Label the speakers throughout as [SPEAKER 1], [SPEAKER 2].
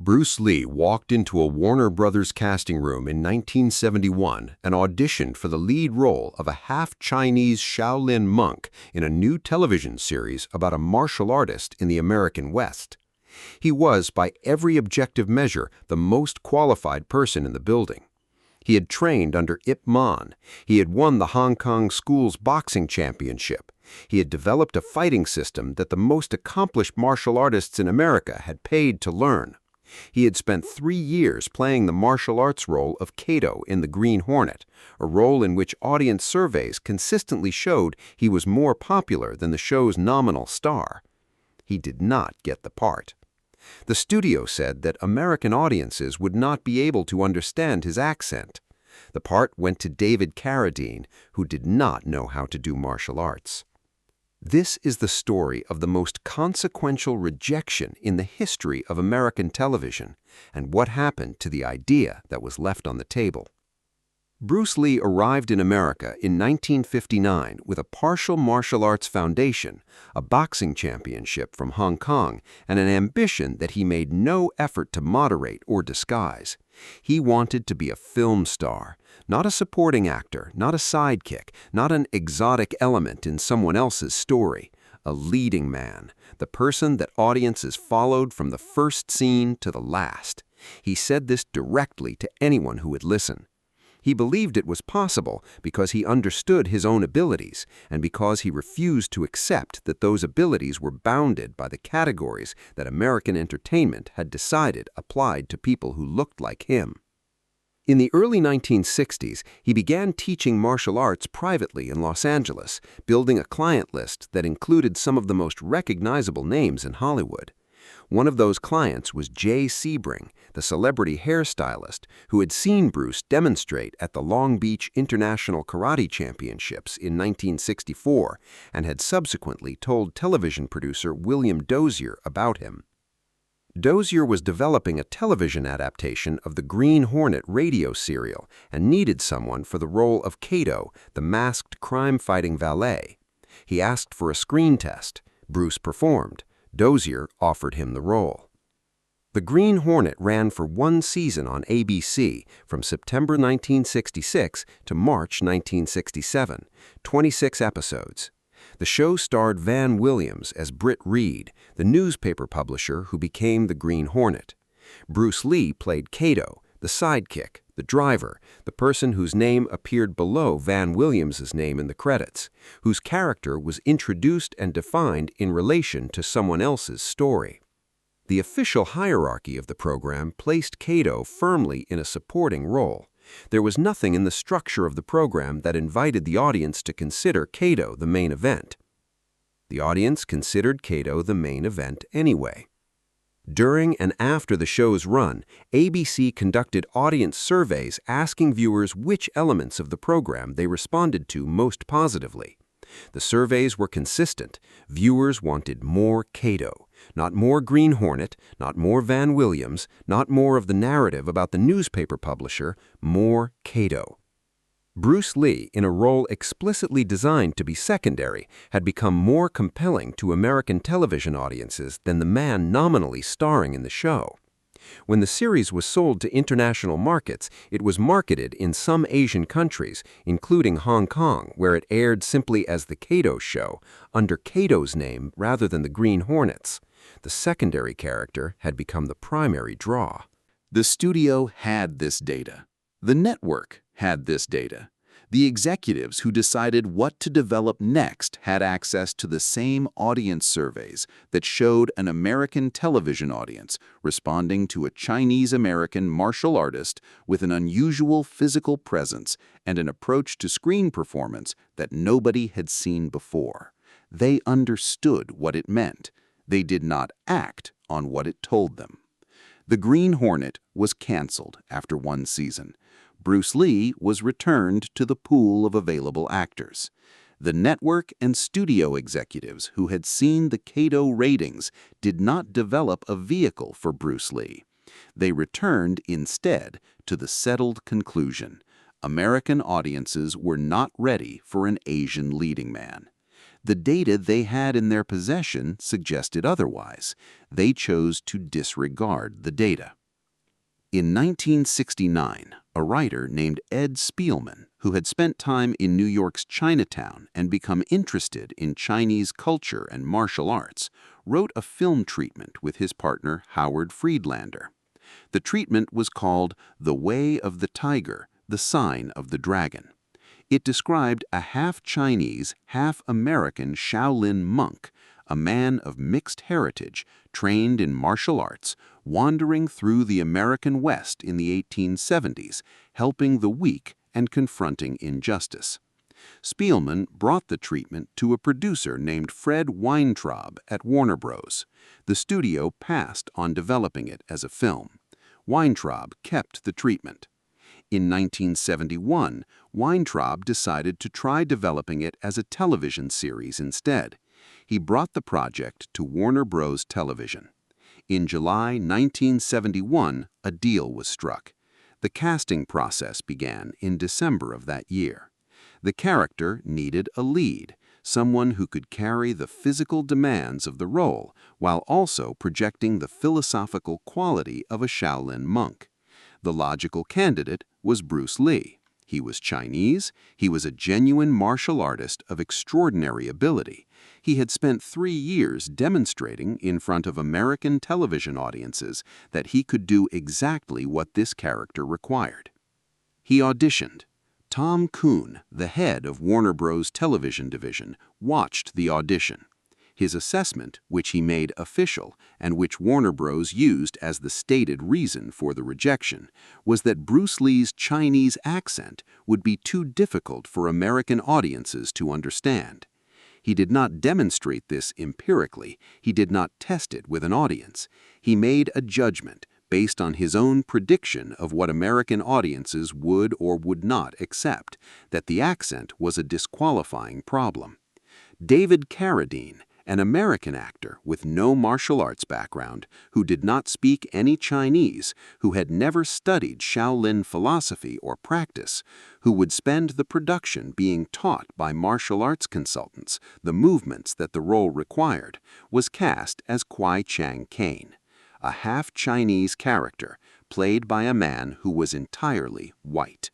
[SPEAKER 1] Bruce Lee walked into a Warner Brothers casting room in 1971 and auditioned for the lead role of a half-Chinese Shaolin monk in a new television series about a martial artist in the American West. He was, by every objective measure, the most qualified person in the building. He had trained under Ip Man. He had won the Hong Kong School's boxing championship. He had developed a fighting system that the most accomplished martial artists in America had paid to learn. He had spent 3 years playing the martial arts role of Kato in The Green Hornet, a role in which audience surveys consistently showed he was more popular than the show's nominal star. He did not get the part. The studio said that American audiences would not be able to understand his accent. The part went to David Carradine, who did not know how to do martial arts. This is the story of the most consequential rejection in the history of American television, and what happened to the idea that was left on the table. Bruce Lee arrived in America in 1959 with a partial martial arts foundation, a boxing championship from Hong Kong, and an ambition that he made no effort to moderate or disguise. He wanted to be a film star, not a supporting actor, not a sidekick, not an exotic element in someone else's story, a leading man, the person that audiences followed from the first scene to the last. He said this directly to anyone who would listen. He believed it was possible because he understood his own abilities and because he refused to accept that those abilities were bounded by the categories that American entertainment had decided applied to people who looked like him. In the early 1960s, he began teaching martial arts privately in Los Angeles, building a client list that included some of the most recognizable names in Hollywood. One of those clients was Jay Sebring, the celebrity hairstylist who had seen Bruce demonstrate at the Long Beach International Karate Championships in 1964 and had subsequently told television producer William Dozier about him. Dozier was developing a television adaptation of the Green Hornet radio serial and needed someone for the role of Kato, the masked crime-fighting valet. He asked for a screen test. Bruce performed. Dozier offered him the role. The Green Hornet ran for 1 season on ABC from September 1966 to March 1967, 26 episodes. The show starred Van Williams as Britt Reed, the newspaper publisher who became the Green Hornet. Bruce Lee played Kato, the sidekick, the driver, the person whose name appeared below Van Williams's name in the credits, whose character was introduced and defined in relation to someone else's story. The official hierarchy of the program placed Kato firmly in a supporting role. There was nothing in the structure of the program that invited the audience to consider Kato the main event. The audience considered Kato the main event anyway. During and after the show's run, ABC conducted audience surveys asking viewers which elements of the program they responded to most positively. The surveys were consistent. Viewers wanted more Kato, not more Green Hornet, not more Van Williams, not more of the narrative about the newspaper publisher, more Kato. Bruce Lee, in a role explicitly designed to be secondary, had become more compelling to American television audiences than the man nominally starring in the show. When the series was sold to international markets, it was marketed in some Asian countries, including Hong Kong, where it aired simply as The Kato Show, under Kato's name rather than the Green Hornets. The secondary character had become the primary draw.
[SPEAKER 2] The studio had this data. The network had this data. The executives who decided what to develop next had access to the same audience surveys that showed an American television audience responding to a Chinese-American martial artist with an unusual physical presence and an approach to screen performance that nobody had seen before. They understood what it meant. They did not act on what it told them. The Green Hornet was canceled after 1 season. Bruce Lee was returned to the pool of available actors. The network and studio executives who had seen the Kato ratings did not develop a vehicle for Bruce Lee. They returned instead to the settled conclusion: American audiences were not ready for an Asian leading man. The data they had in their possession suggested otherwise. They chose to disregard the data. In 1969, a writer named Ed Spielman, who had spent time in New York's Chinatown and become interested in Chinese culture and martial arts, wrote a film treatment with his partner Howard Friedlander. The treatment was called The Way of the Tiger, the Sign of the Dragon. It described a half-Chinese, half-American Shaolin monk, a man of mixed heritage, trained in martial arts, wandering through the American West in the 1870s, helping the weak and confronting injustice. Spielman brought the treatment to a producer named Fred Weintraub at Warner Bros. The studio passed on developing it as a film. Weintraub kept the treatment. In 1971, Weintraub decided to try developing it as a television series instead. He brought the project to Warner Bros. Television. In July 1971, a deal was struck. The casting process began in December of that year. The character needed a lead, someone who could carry the physical demands of the role while also projecting the philosophical quality of a Shaolin monk. The logical candidate was Bruce Lee. He was Chinese, he was a genuine martial artist of extraordinary ability. He had spent 3 years demonstrating in front of American television audiences that he could do exactly what this character required. He auditioned. Tom Kuhn, the head of Warner Bros. Television division, watched the audition. His assessment, which he made official and which Warner Bros. Used as the stated reason for the rejection, was that Bruce Lee's Chinese accent would be too difficult for American audiences to understand. He did not demonstrate this empirically. He did not test it with an audience. He made a judgment based on his own prediction of what American audiences would or would not accept, that the accent was a disqualifying problem. David Carradine, an American actor with no martial arts background, who did not speak any Chinese, who had never studied Shaolin philosophy or practice, who would spend the production being taught by martial arts consultants the movements that the role required, was cast as Kwai Chang Caine, a half-Chinese character played by a man who was entirely white.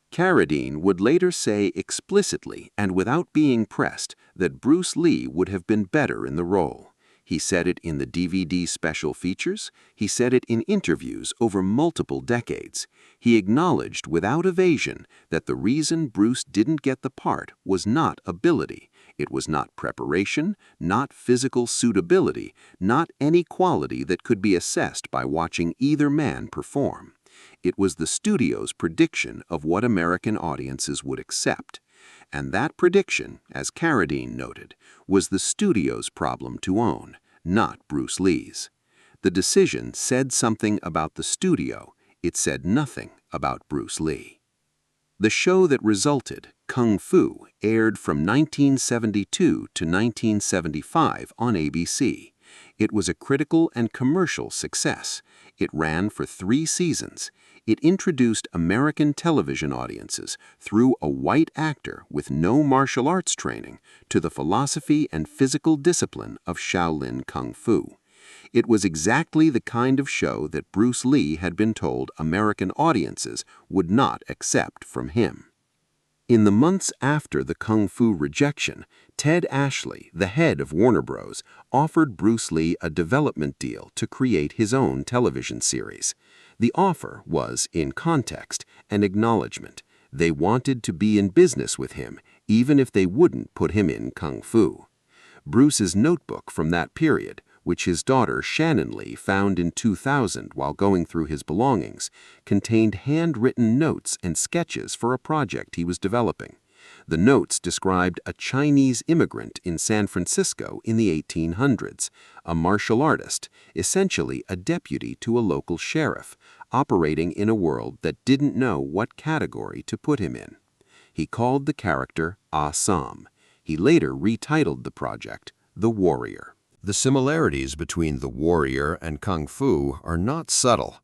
[SPEAKER 2] Carradine would later say explicitly and without being pressed that Bruce Lee would have been better in the role. He said it in the DVD special features. He said it in interviews over multiple decades. He acknowledged without evasion that the reason Bruce didn't get the part was not ability. It was not preparation, not physical suitability, not any quality that could be assessed by watching either man perform. It was the studio's prediction of what American audiences would accept. And that prediction, as Carradine noted, was the studio's problem to own, not Bruce Lee's. The decision said something about the studio. It said nothing about Bruce Lee. The show that resulted, Kung Fu, aired from 1972 to 1975 on ABC. It was a critical and commercial success. It ran for 3 seasons. It introduced American television audiences through a white actor with no martial arts training to the philosophy and physical discipline of Shaolin Kung Fu. It was exactly the kind of show that Bruce Lee had been told American audiences would not accept from him. In the months after the Kung Fu rejection, Ted Ashley, the head of Warner Bros., offered Bruce Lee a development deal to create his own television series. The offer was, in context, an acknowledgement. They wanted to be in business with him, even if they wouldn't put him in Kung Fu. Bruce's notebook from that period, which his daughter Shannon Lee found in 2000 while going through his belongings, contained handwritten notes and sketches for a project he was developing. The notes described a Chinese immigrant in San Francisco in the 1800s, a martial artist, essentially a deputy to a local sheriff, operating in a world that didn't know what category to put him in. He called the character Ah Sam. He later retitled the project The Warrior.
[SPEAKER 1] The similarities between The Warrior and Kung Fu are not subtle.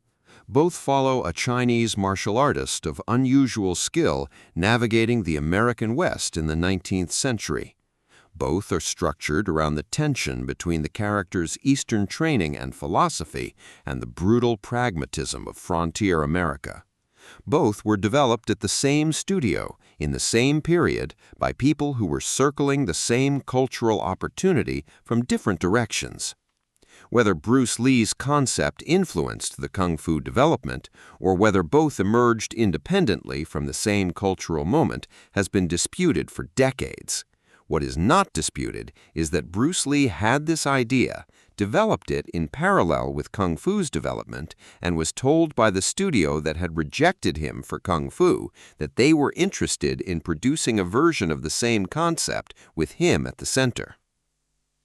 [SPEAKER 1] Both follow a Chinese martial artist of unusual skill navigating the American West in the 19th century. Both are structured around the tension between the character's Eastern training and philosophy and the brutal pragmatism of frontier America. Both were developed at the same studio, in the same period, by people who were circling the same cultural opportunity from different directions. Whether Bruce Lee's concept influenced the kung fu development, or whether both emerged independently from the same cultural moment, has been disputed for decades. What is not disputed is that Bruce Lee had this idea, developed it in parallel with kung fu's development, and was told by the studio that had rejected him for kung fu that they were interested in producing a version of the same concept with him at the center.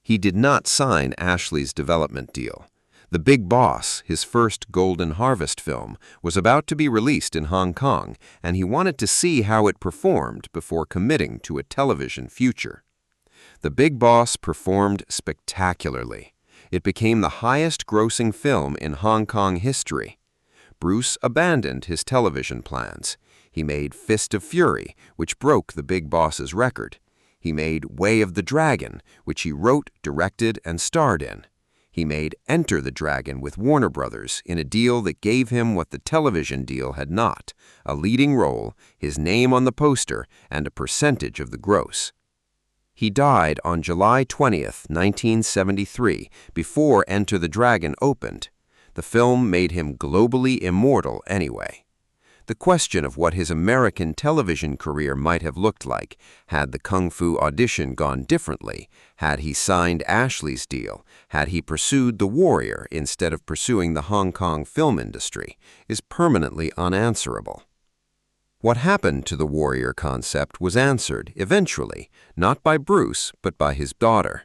[SPEAKER 1] He did not sign Ashley's development deal. The Big Boss, his first Golden Harvest film, was about to be released in Hong Kong, and he wanted to see how it performed before committing to a television future. The Big Boss performed spectacularly. It became the highest-grossing film in Hong Kong history. Bruce abandoned his television plans. He made Fist of Fury, which broke the Big Boss's record. He made Way of the Dragon, which he wrote, directed, and starred in. He made Enter the Dragon with Warner Brothers in a deal that gave him what the television deal had not, a leading role, his name on the poster, and a percentage of the gross. He died on July 20th, 1973, before Enter the Dragon opened. The film made him globally immortal anyway. The question of what his American television career might have looked like had the Kung Fu audition gone differently, had he signed Ashley's deal, had he pursued The Warrior instead of pursuing the Hong Kong film industry, is permanently unanswerable. What happened to the Warrior concept was answered, eventually, not by Bruce, but by his daughter.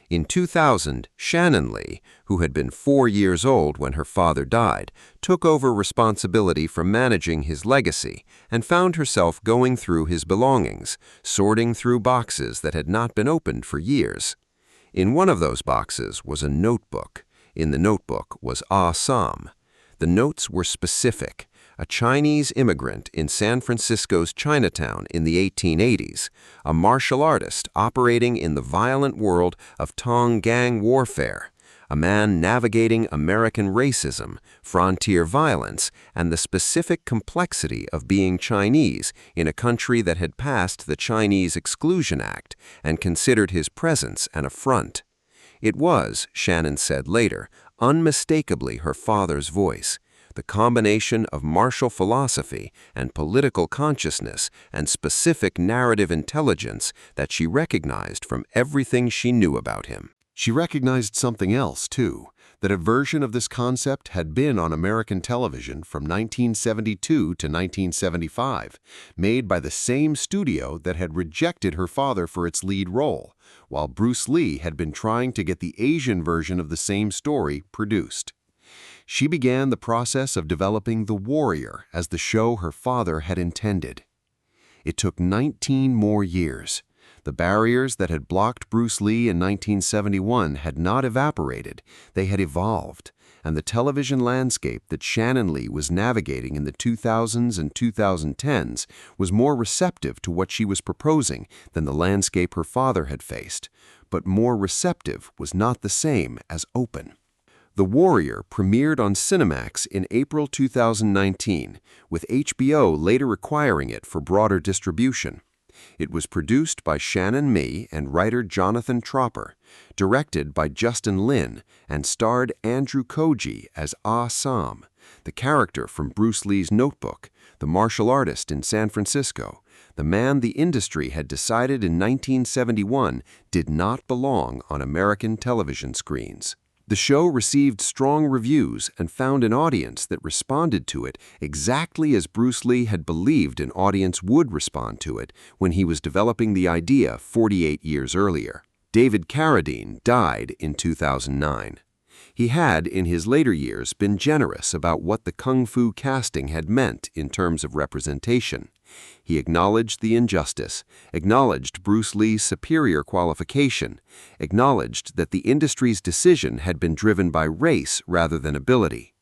[SPEAKER 1] In 2000, Shannon Lee, who had been 4 years old when her father died, took over responsibility for managing his legacy and found herself going through his belongings, sorting through boxes that had not been opened for years. In one of those boxes was a notebook. In the notebook was Ah Sam. The notes were specific. A Chinese immigrant in San Francisco's Chinatown in the 1880s, a martial artist operating in the violent world of Tong gang warfare, a man navigating American racism, frontier violence, and the specific complexity of being Chinese in a country that had passed the Chinese Exclusion Act and considered his presence an affront. It was, Shannon said later, unmistakably her father's voice. The combination of martial philosophy and political consciousness and specific narrative intelligence that she recognized from everything she knew about him.
[SPEAKER 3] She recognized something else, too, that a version of this concept had been on American television from 1972 to 1975, made by the same studio that had rejected her father for its lead role, while Bruce Lee had been trying to get the Asian version of the same story produced. She began the process of developing The Warrior as the show her father had intended. It took 19 more years. The barriers that had blocked Bruce Lee in 1971 had not evaporated, they had evolved, and the television landscape that Shannon Lee was navigating in the 2000s and 2010s was more receptive to what she was proposing than the landscape her father had faced. But more receptive was not the same as open. The Warrior premiered on Cinemax in April 2019, with HBO later acquiring it for broader distribution. It was produced by Shannon Mee and writer Jonathan Tropper, directed by Justin Lin, and starred Andrew Koji as Ah Sam, the character from Bruce Lee's Notebook, the martial artist in San Francisco, the man the industry had decided in 1971 did not belong on American television screens. The show received strong reviews and found an audience that responded to it exactly as Bruce Lee had believed an audience would respond to it when he was developing the idea 48 years earlier. David Carradine died in 2009. He had, in his later years, been generous about what the kung fu casting had meant in terms of representation. He acknowledged the injustice, acknowledged Bruce Lee's superior qualification, acknowledged that the industry's decision had been driven by race rather than ability.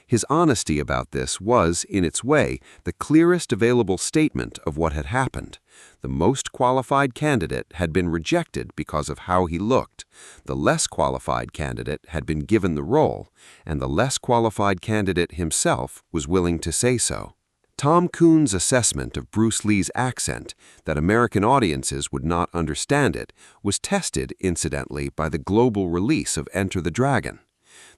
[SPEAKER 1] His honesty about this was, in its way, the clearest available statement of what had happened. The most qualified candidate had been rejected because of how he looked. The less qualified candidate had been given the role, and the less qualified candidate himself was willing to say so. Tom Cruise's assessment of Bruce Lee's accent, that American audiences would not understand it, was tested, incidentally, by the global release of Enter the Dragon.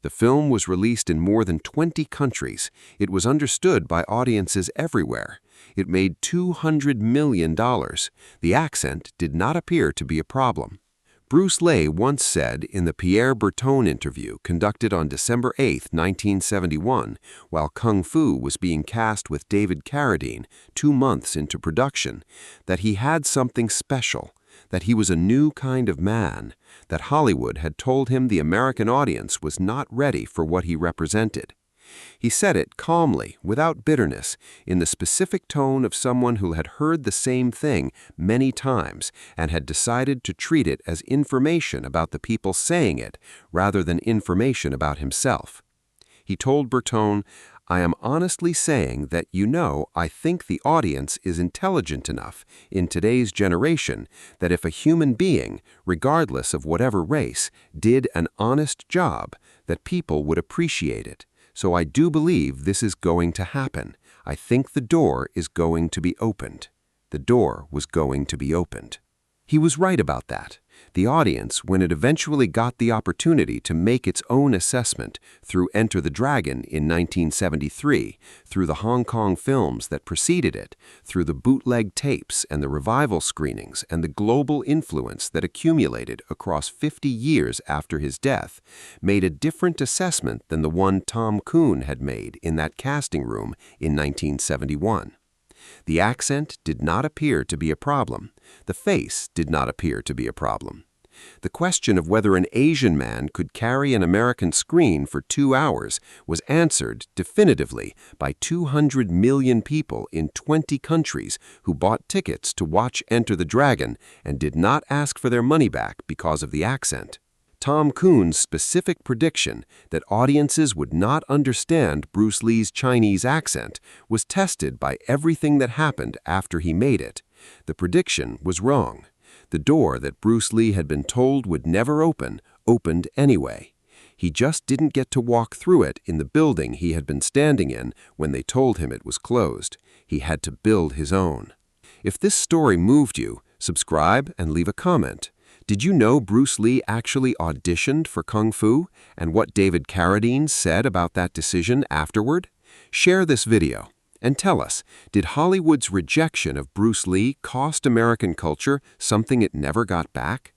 [SPEAKER 1] The film was released in more than 20 countries. It was understood by audiences everywhere. It made $200 million. The accent did not appear to be a problem. Bruce Lee once said in the Pierre Berton interview conducted on December 8, 1971, while Kung Fu was being cast with David Carradine 2 months into production, that he had something special, that he was a new kind of man, that Hollywood had told him the American audience was not ready for what he represented. He said it calmly, without bitterness, in the specific tone of someone who had heard the same thing many times and had decided to treat it as information about the people saying it rather than information about himself. He told Berton, "I am honestly saying that, I think the audience is intelligent enough in today's generation that if a human being, regardless of whatever race, did an honest job, that people would appreciate it. So I do believe this is going to happen. I think the door is going to be opened." The door was going to be opened. He was right about that. The audience, when it eventually got the opportunity to make its own assessment through Enter the Dragon in 1973, through the Hong Kong films that preceded it, through the bootleg tapes and the revival screenings and the global influence that accumulated across 50 years after his death, made a different assessment than the one Tom Cruise had made in that casting room in 1971. The accent did not appear to be a problem. The face did not appear to be a problem. The question of whether an Asian man could carry an American screen for 2 hours was answered definitively by 200 million people in 20 countries who bought tickets to watch Enter the Dragon and did not ask for their money back because of the accent. Tom Cruise's specific prediction that audiences would not understand Bruce Lee's Chinese accent was tested by everything that happened after he made it. The prediction was wrong. The door that Bruce Lee had been told would never open, opened anyway. He just didn't get to walk through it in the building he had been standing in when they told him it was closed. He had to build his own. If this story moved you, subscribe and leave a comment. Did you know Bruce Lee actually auditioned for Kung Fu and what David Carradine said about that decision afterward? Share this video and tell us, did Hollywood's rejection of Bruce Lee cost American culture something it never got back?